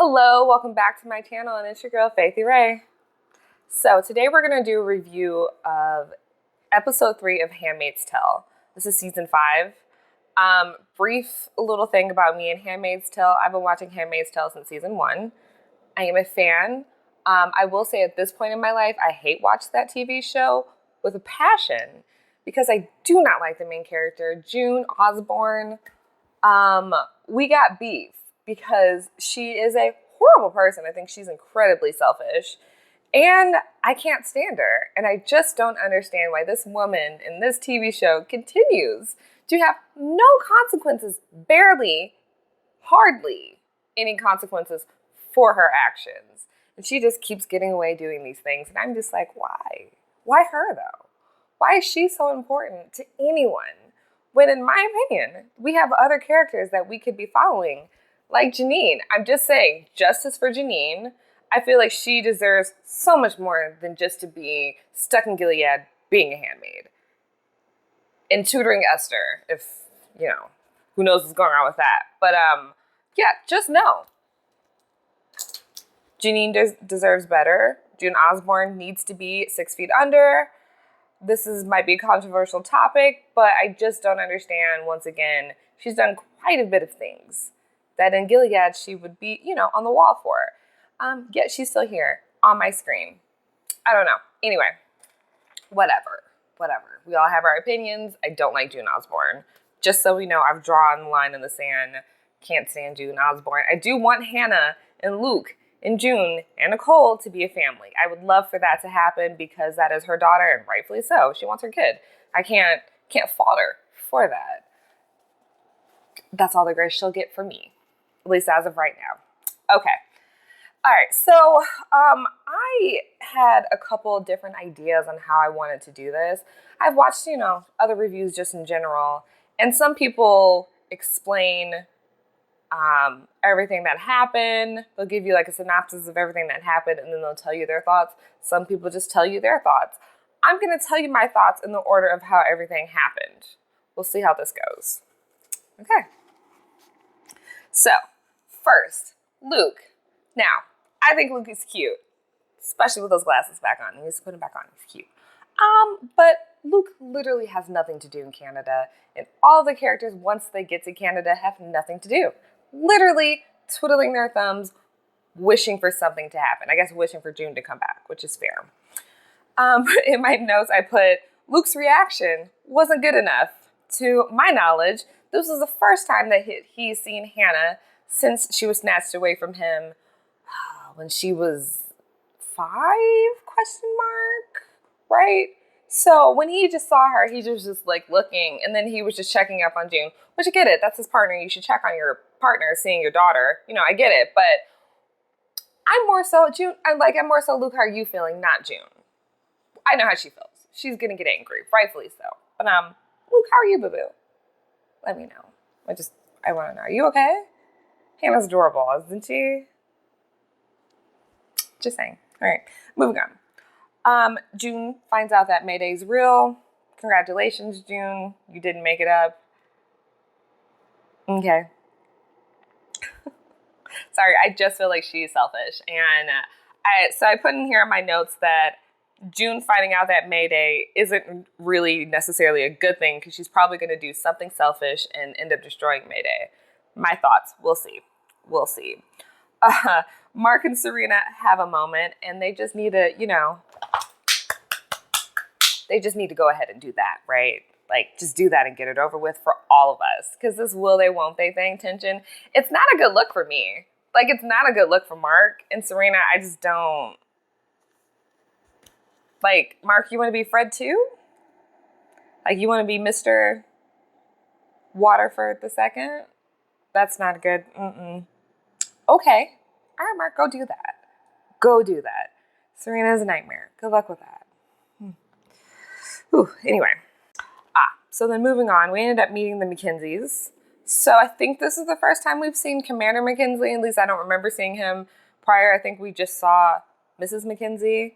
Hello, welcome back to my channel, and it's your girl, Faithy Ray. So today we're going to do a review of episode 3 of Handmaid's Tale. This is season 5. Brief little thing about me and Handmaid's Tale. I've been watching Handmaid's Tale since season 1. I am a fan. I will say at this point in my life, I hate watch that TV show with a passion because I do not like the main character, June Osborne. We got beef because she is a horrible person. I think she's incredibly selfish. And I can't stand her. And I just don't understand why this woman in this TV show continues to have no consequences, barely, hardly any consequences for her actions. And she just keeps getting away doing these things. And I'm just like, why? Why her, though? Why is she so important to anyone? When, in my opinion, we have other characters that we could be following, like Janine. I'm just saying, justice for Janine. I feel like she deserves so much more than just to be stuck in Gilead being a handmaid. And tutoring Esther, if, who knows what's going on with that. But, yeah, just know. Janine deserves better. June Osborne needs to be 6 feet under. This might be a controversial topic, but I just don't understand. Once again, she's done quite a bit of things that in Gilead she would be, on the wall for. Yet she's still here on my screen. I don't know. Anyway, whatever. We all have our opinions. I don't like June Osborne. Just so we know, I've drawn the line in the sand. Can't stand June Osborne. I do want Hannah and Luke and June and Nicole to be a family. I would love for that to happen because that is her daughter, and rightfully so. She wants her kid. I can't fault her for that. That's all the grace she'll get from me, at least as of right now. Okay. All right. So I had a couple different ideas on how I wanted to do this. I've watched, other reviews just in general, and some people explain everything that happened. They'll give you like a synopsis of everything that happened, and then they'll tell you their thoughts. Some people just tell you their thoughts. I'm going to tell you my thoughts in the order of how everything happened. We'll see how this goes. Okay. So, first, Luke. Now, I think Luke is cute, especially with those glasses back on. He needs to put them back on. He's cute. But Luke literally has nothing to do in Canada, and all the characters, once they get to Canada, have nothing to do. Literally twiddling their thumbs, wishing for something to happen. I guess wishing for June to come back, which is fair. In my notes, I put, Luke's reaction wasn't good enough. To my knowledge, this was the first time that he's seen Hannah since she was snatched away from him when she was 5, right? So when he just saw her, he was just like looking, and then he was just checking up on June, which I get it. That's his partner. You should check on your partner seeing your daughter. I get it, but I'm more so June. I'm more so Luke. How are you feeling? Not June. I know how she feels. She's gonna get angry, rightfully so. But Luke, how are you, boo boo? Let me know. I want to know. Are you okay? Hannah's adorable, isn't she? Just saying. All right, moving on. June finds out that Mayday's real. Congratulations, June. You didn't make it up. Okay. Sorry, I just feel like she's selfish. And I put in here in my notes that June finding out that Mayday isn't really necessarily a good thing because she's probably going to do something selfish and end up destroying Mayday. My thoughts. We'll see. Mark and Serena have a moment, and they just need to, they just need to go ahead and do that, right? Like, just do that and get it over with for all of us. Because this will they, won't they thing, tension, it's not a good look for me. Like, it's not a good look for Mark and Serena. I just don't. Like, Mark, you want to be Fred too? Like, you want to be Mr. Waterford the second? That's not good. Okay. All right, Mark, go do that. Serena's a nightmare. Good luck with that. Anyway. So then moving on, we ended up meeting the McKenzies. So I think this is the first time we've seen Commander McKenzie. At least I don't remember seeing him prior. I think we just saw Mrs. McKenzie.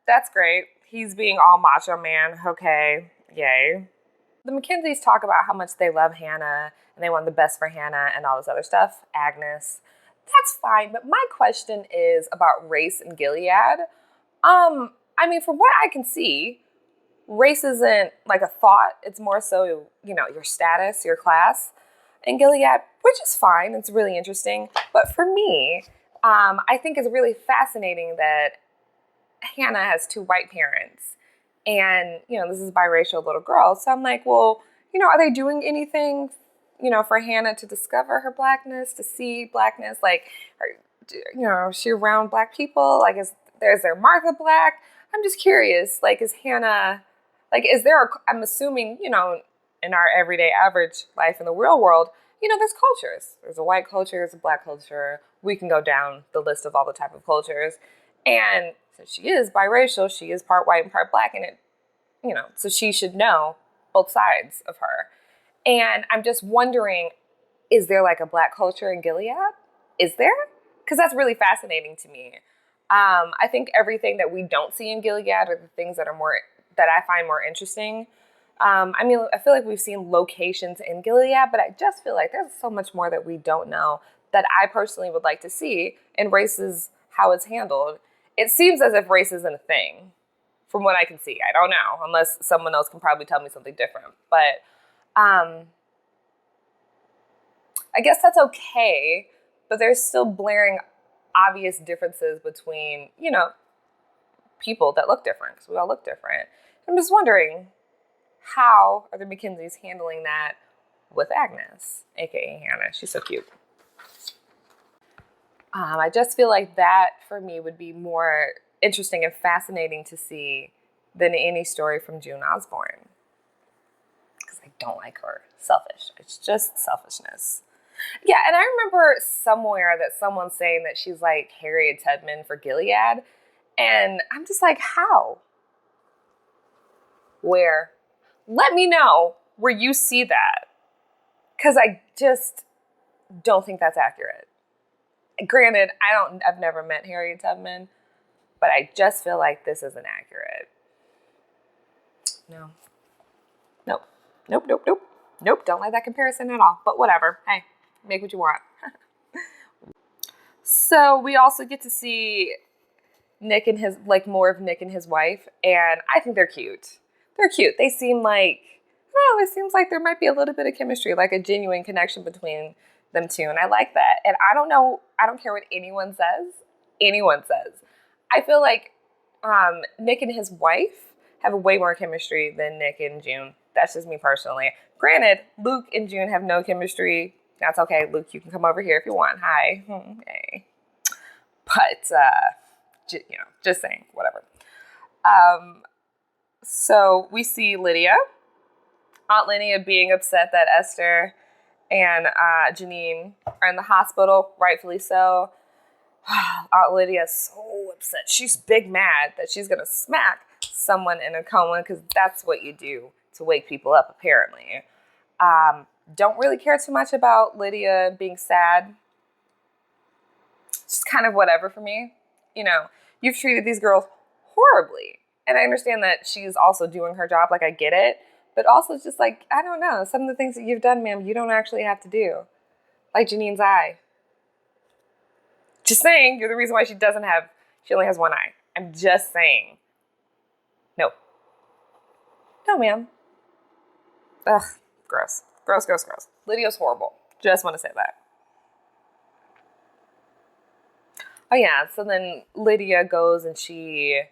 That's great. He's being all macho man. Okay. Yay. The McKenzies talk about how much they love Hannah and they want the best for Hannah and all this other stuff. Agnes. That's fine. But my question is about race in Gilead. I mean, from what I can see, race isn't like a thought. It's more so, your status, your class in Gilead, which is fine. It's really interesting. But for me, I think it's really fascinating that Hannah has two white parents. And, this is a biracial little girl. So I'm like, well, are they doing anything, for Hannah to discover her blackness, to see blackness? Like, is she around black people? Like, is there Martha Black? I'm just curious. Like, is Hannah, like, I'm assuming, in our everyday average life in the real world, there's cultures. There's a white culture, there's a black culture. We can go down the list of all the type of cultures. And so she is biracial. She is part white and part black. And so she should know both sides of her. And I'm just wondering, is there like a black culture in Gilead? Is there? Because that's really fascinating to me. I think everything that we don't see in Gilead are the things that I find more interesting. I feel like we've seen locations in Gilead, but I just feel like there's so much more that we don't know that I personally would like to see in race is how it's handled. It seems as if race isn't a thing from what I can see. I don't know, unless someone else can probably tell me something different. But I guess that's okay, but there's still blaring obvious differences between, people that look different, because we all look different. I'm just wondering, how are the McKenzies handling that with Agnes, aka Hannah? She's so cute. I just feel like that for me would be more interesting and fascinating to see than any story from June Osborne. Because I don't like her. Selfish. It's just selfishness. Yeah, and I remember somewhere that someone's saying that she's like Harriet Tubman for Gilead. And I'm just like, how? Where? Let me know where you see that. Because I just don't think that's accurate. Granted, I've never met Harriet Tubman, but I just feel like this isn't accurate. No. Nope. Nope, nope, nope. Nope, don't like that comparison at all. But whatever. Hey, make what you want. So we also get to see Nick and more of Nick and his wife, and I think they're cute. They're cute. They seem like, it seems like there might be a little bit of chemistry, like a genuine connection between them two, and I like that. And I don't care what anyone says. I feel like Nick and his wife have way more chemistry than Nick and June. That's just me personally. Granted, Luke and June have no chemistry. That's okay. Luke, you can come over here if you want. Hi. Hey. But, just saying, whatever. So we see Lydia. Aunt Lydia being upset that Esther and Janine are in the hospital, rightfully so. Aunt Lydia is so upset. She's big mad that she's going to smack someone in a coma, because that's what you do to wake people up, apparently. Don't really care too much about Lydia being sad. It's just kind of whatever for me. You've treated these girls horribly. And I understand that she's also doing her job, like I get it. But also it's just like, I don't know, some of the things that you've done, ma'am, you don't actually have to do. Like Janine's eye. Just saying, you're the reason why she only has one eye. I'm just saying. No. No, ma'am. Ugh, gross. Gross, gross, gross. Lydia's horrible. Just want to say that. Oh, yeah. So then Lydia goes and she,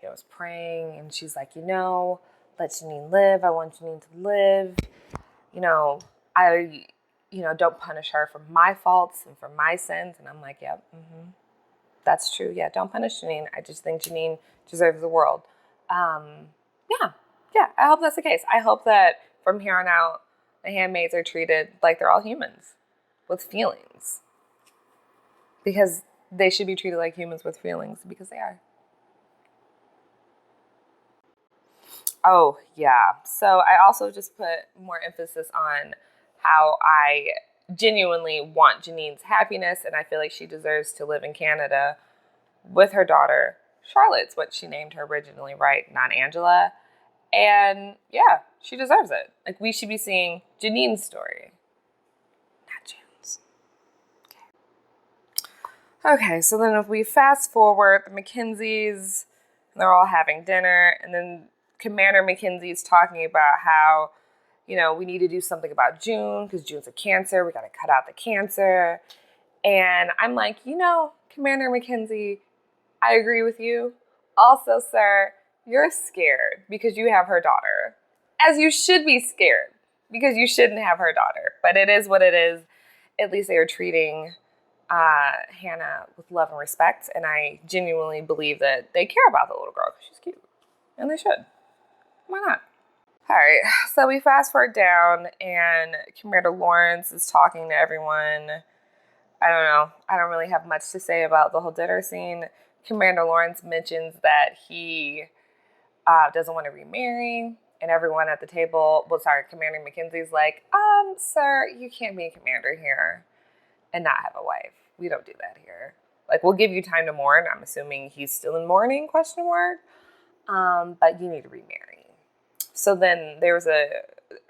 is praying, and she's like, let Janine live. I want Janine to live. I don't punish her for my faults and for my sins. And I'm like, yep, that's true. Yeah, don't punish Janine. I just think Janine deserves the world. Yeah, I hope that's the case. I hope that from here on out, the handmaids are treated like they're all humans with feelings. Because they should be treated like humans with feelings, because they are. Oh, yeah. So I also just put more emphasis on how I genuinely want Janine's happiness, and I feel like she deserves to live in Canada with her daughter. Charlotte's what she named her originally, right? Not Angela. And yeah, she deserves it. Like, we should be seeing Janine's story, not June's. Okay. Okay, so then if we fast forward, the McKenzies, they're all having dinner, and then Commander McKenzie's talking about how, we need to do something about June because June's a Cancer. We got to cut out the Cancer. And I'm like, Commander McKenzie, I agree with you. Also, sir, you're scared because you have her daughter. As you should be scared because you shouldn't have her daughter. But it is what it is. At least they are treating Hannah with love and respect. And I genuinely believe that they care about the little girl because she's cute. And they should. Why not? All right, so we fast forward down, and Commander Lawrence is talking to everyone. I don't know. I don't really have much to say about the whole dinner scene. Commander Lawrence mentions that he doesn't want to remarry, and everyone at the table, Commander McKenzie's like, sir, you can't be a commander here and not have a wife. We don't do that here. Like, we'll give you time to mourn. I'm assuming he's still in mourning, ? But you need to remarry. So then there was a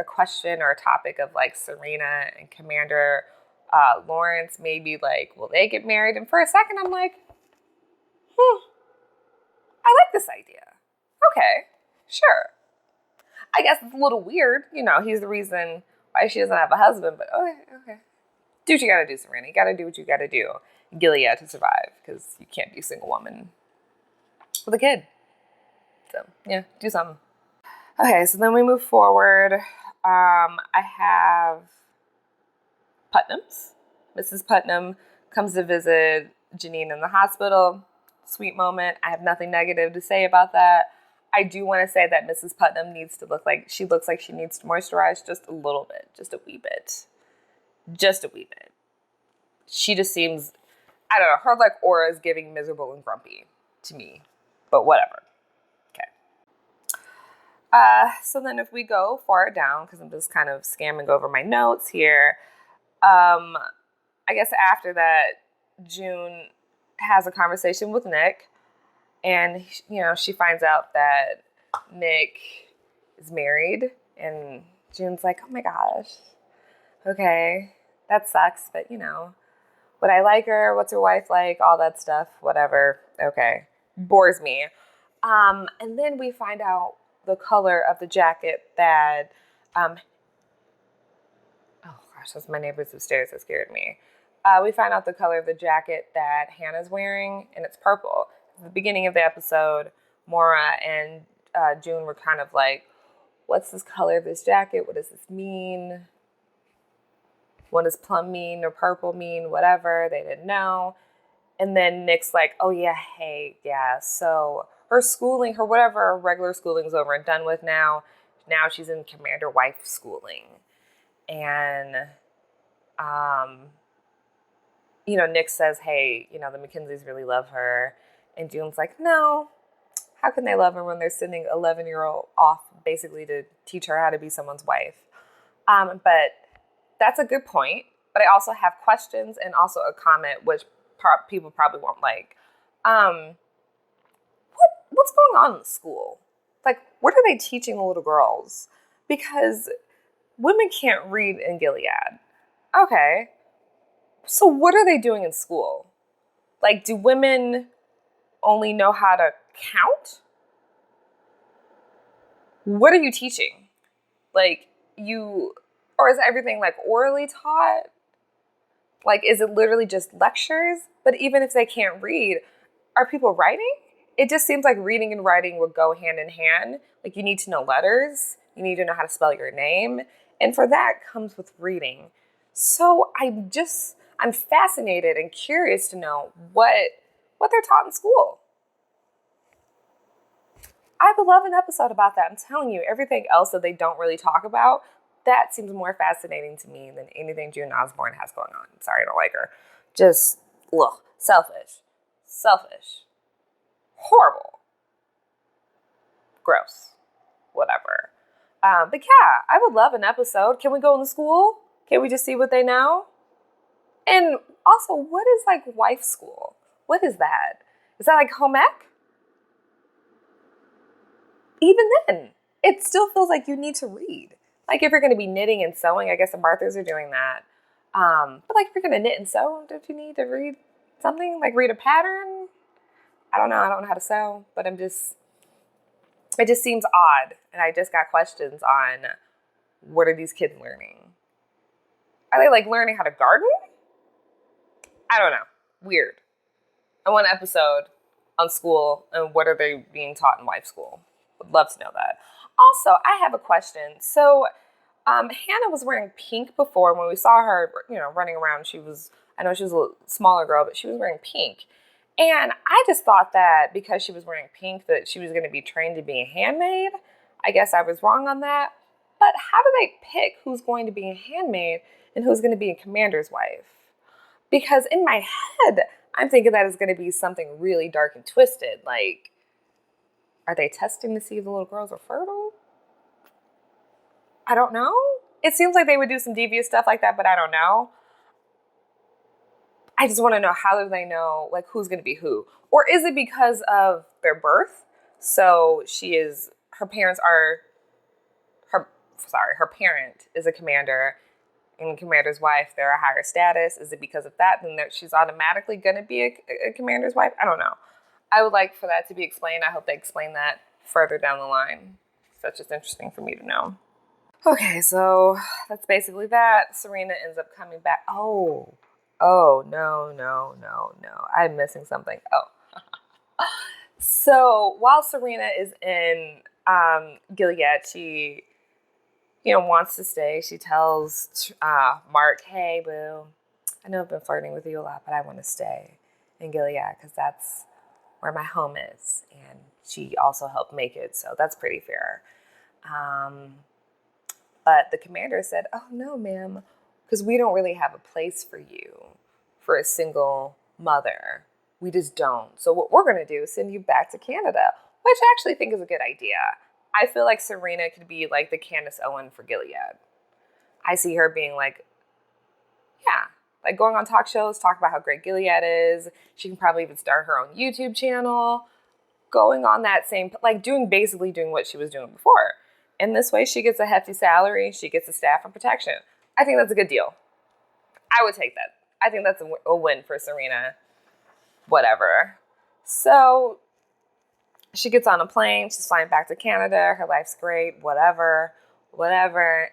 question or a topic of like Serena and Commander Lawrence maybe like, will they get married? And for a second, I'm like, I like this idea. Okay, sure. I guess it's a little weird. He's the reason why she doesn't have a husband, but okay. Do what you gotta do, Serena. You gotta do what you gotta do. Gilead to survive, because you can't be a single woman with a kid. So, yeah, do something. Okay, so then we move forward. I have Putnam's. Mrs. Putnam comes to visit Janine in the hospital. Sweet moment. I have nothing negative to say about that. I do want to say that Mrs. Putnam looks like she needs to moisturize just a little bit, just a wee bit. Just a wee bit. She just seems, I don't know, her like aura is giving miserable and grumpy to me, but whatever. So then if we go far down, because I'm just kind of scamming over my notes here, I guess after that, June has a conversation with Nick, and, she finds out that Nick is married, and June's like, oh my gosh, okay, that sucks, but, would I like her? What's her wife like? All that stuff, whatever, okay, bores me. And then we find out the color of the jacket that, oh gosh, that's my neighbors upstairs that scared me. We find out the color of the jacket that Hannah's wearing, and it's purple. At the beginning of the episode, Maura and June were kind of like, what's this color of this jacket? What does this mean? What does plum mean or purple mean? Whatever. They didn't know. And then Nick's like, oh yeah, hey, yeah, so her schooling, her regular schooling's over and done with now. Now she's in commander wife schooling. And, Nick says, hey, the McKenzies really love her. And June's like, no, how can they love her when they're sending an 11-year-old off basically to teach her how to be someone's wife? But that's a good point. But I also have questions and also a comment, which people probably won't like. What's going on in the school? Like, what are they teaching the little girls? Because women can't read in Gilead. Okay. So what are they doing in school? Like, do women only know how to count? What are you teaching? Like, or is everything like orally taught? Like, is it literally just lectures? But even if they can't read, are people writing? It just seems like reading and writing would go hand in hand. Like, you need to know letters. You need to know how to spell your name. And for that comes with reading. So I'm fascinated and curious to know what they're taught in school. I would love an episode about that. I'm telling you, everything else that they don't really talk about, that seems more fascinating to me than anything June Osborne has going on. Sorry, I don't like her. Just, selfish. Horrible. Gross. Whatever. But yeah, I would love an episode. Can we go in the school? Can we just see what they know? And also, what is like wife school? What is that? Is that like home ec? Even then, it still feels like you need to read. Like if you're going to be knitting and sewing, I guess the Marthas are doing that. But like if you're going to knit and sew, don't you need to read something, like read a pattern. I don't know how to sew, but it just seems odd. And I just got questions on, what are these kids learning? Are they like learning how to garden? I don't know. Weird. I want an episode on school and what are they being taught in wife school. Would love to know that. Also, I have a question. So Hannah was wearing pink before. When we saw her, running around, I know she was a smaller girl, but she was wearing pink. And I just thought that because she was wearing pink that she was going to be trained to be a handmaid. I guess I was wrong on that. But how do they pick who's going to be a handmaid and who's going to be a commander's wife? Because in my head, I'm thinking that is going to be something really dark and twisted. Like, are they testing to see if the little girls are fertile? I don't know. It seems like they would do some devious stuff like that, but I don't know. I just want to know, how do they know, like, who's going to be who? Or is it because of their birth? So her parent is a commander, and the commander's wife, they're a higher status. Is it because of that? Then she's automatically going to be a commander's wife? I don't know. I would like for that to be explained. I hope they explain that further down the line. That's just interesting for me to know. Okay, so that's basically that. Serena ends up coming back. Oh, no. I'm missing something. Oh. So while Serena is in Gilead, she wants to stay. She tells Mark, hey, boo, I know I've been flirting with you a lot, but I want to stay in Gilead because that's where my home is. And she also helped make it, so that's pretty fair. But the commander said, oh, no, ma'am, because we don't really have a place for you for a single mother. We just don't. So what we're going to do is send you back to Canada, which I actually think is a good idea. I feel like Serena could be like the Candace Owen for Gilead. I see her being like, like going on talk shows, talk about how great Gilead is. She can probably even start her own YouTube channel, going on that same, like basically doing what she was doing before. And this way she gets a hefty salary. She gets the staff and protection. I think that's a good deal. I would take that. I think that's a win for Serena. Whatever. So she gets on a plane. She's flying back to Canada. Her life's great. Whatever.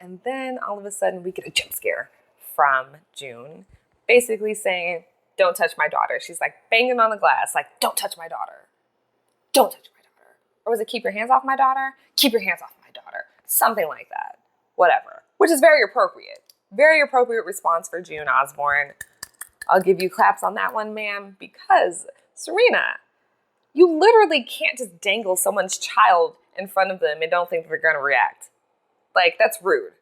And then all of a sudden we get a jump scare from June, basically saying, don't touch my daughter. She's like banging on the glass, like, don't touch my daughter. Don't touch my daughter. Or was it keep your hands off my daughter? Keep your hands off my daughter. Something like that. Whatever. Which is very appropriate. Very appropriate response for June Osborne. I'll give you claps on that one, ma'am, because Serena, you literally can't just dangle someone's child in front of them and don't think they're going to react. Like, that's rude.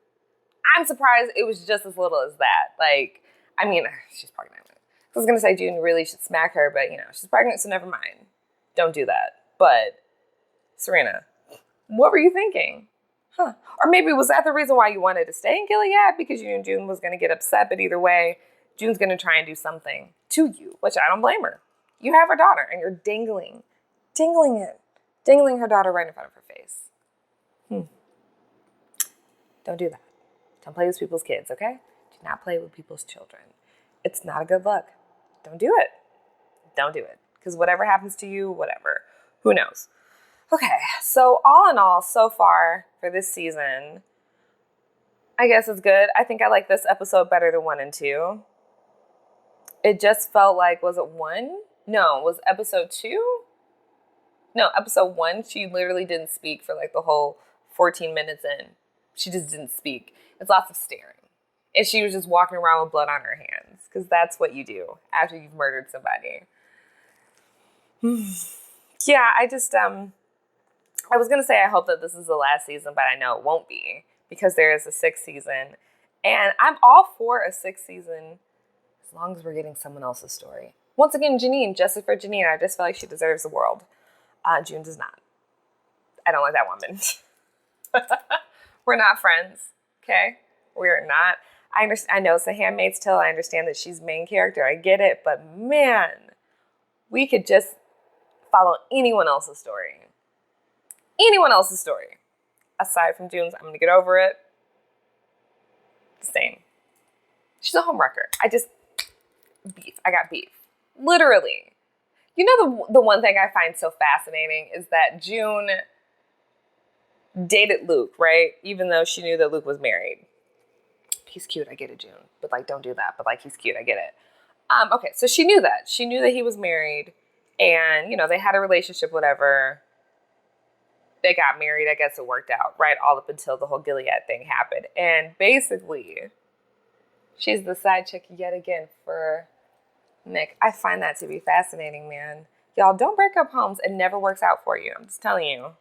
I'm surprised it was just as little as that. Like, I mean, she's pregnant. I was going to say June really should smack her, but, she's pregnant, so never mind. Don't do that. But, Serena, what were you thinking? Huh? Or maybe was that the reason why you wanted to stay in Gilead? Because you knew June was going to get upset, but either way, June's going to try and do something to you, which I don't blame her. You have her daughter, and you're dangling her daughter right in front of her face. Don't do that. Don't play with people's kids, okay? Do not play with people's children. It's not a good look. Don't do it. Don't do it. Because whatever happens to you, whatever. Who knows? Okay, so all in all, so far for this season, I guess it's good. I think I like this episode better than 1 and 2. It just felt like, was it 1? No, was episode 2? No, episode 1, she literally didn't speak for like the whole 14 minutes in. She just didn't speak. It's lots of staring. And she was just walking around with blood on her hands. Because that's what you do after you've murdered somebody. Yeah, I was going to say I hope that this is the last season, but I know it won't be. Because there is a 6th season. And I'm all for a 6th season as long as we're getting someone else's story. Once again, justice for Janine. I just feel like she deserves the world. June does not. I don't like that woman. We're not friends, okay? We're not. I know it's a Handmaid's Tale. I understand that she's main character. I get it. But man, we could just follow anyone else's story. Anyone else's story. Aside from June's, I'm going to get over it. Same. She's a homewrecker. I got beef. Literally. You know, the one thing I find so fascinating is that June dated Luke, right? Even though she knew that Luke was married. He's cute, I get it, June. But, like, don't do that. But, like, he's cute, I get it. Okay, so she knew that. She knew that he was married. And, you know, they had a relationship, whatever. They got married. I guess it worked out, right? All up until the whole Gilead thing happened. And basically, she's the side chick yet again for Nick. I find that to be fascinating, man. Y'all, don't break up homes. It never works out for you. I'm just telling you.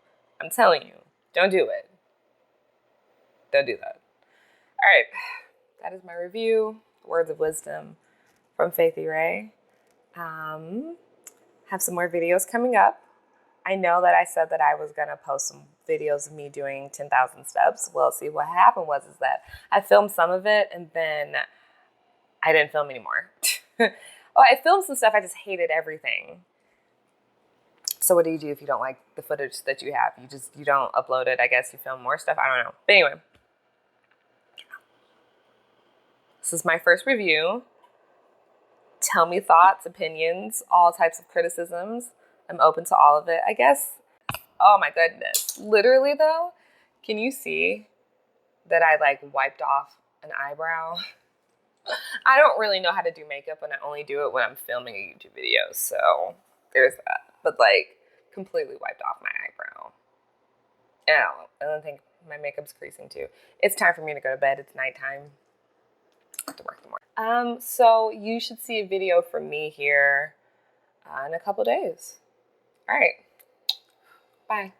I'm telling you. Don't do it. Don't do that. All right. That is my review. Words of wisdom from Faithy Ray. Have some more videos coming up. I know that I said that I was going to post some videos of me doing 10,000 steps. Well, see, what happened was that I filmed some of it and then I didn't film anymore. Oh, I filmed some stuff. I just hated everything. So what do you do if you don't like the footage that you have? You don't upload it. I guess you film more stuff. I don't know. But anyway, this is my first review. Tell me thoughts, opinions, all types of criticisms. I'm open to all of it, I guess. Oh my goodness. Literally though, can you see that I like wiped off an eyebrow? I don't really know how to do makeup and I only do it when I'm filming a YouTube video. So there's that. But like completely wiped off my eyebrow. And I don't think my makeup's creasing too. It's time for me to go to bed. It's nighttime. I have to work tomorrow. So you should see a video from me here in a couple days. All right. Bye.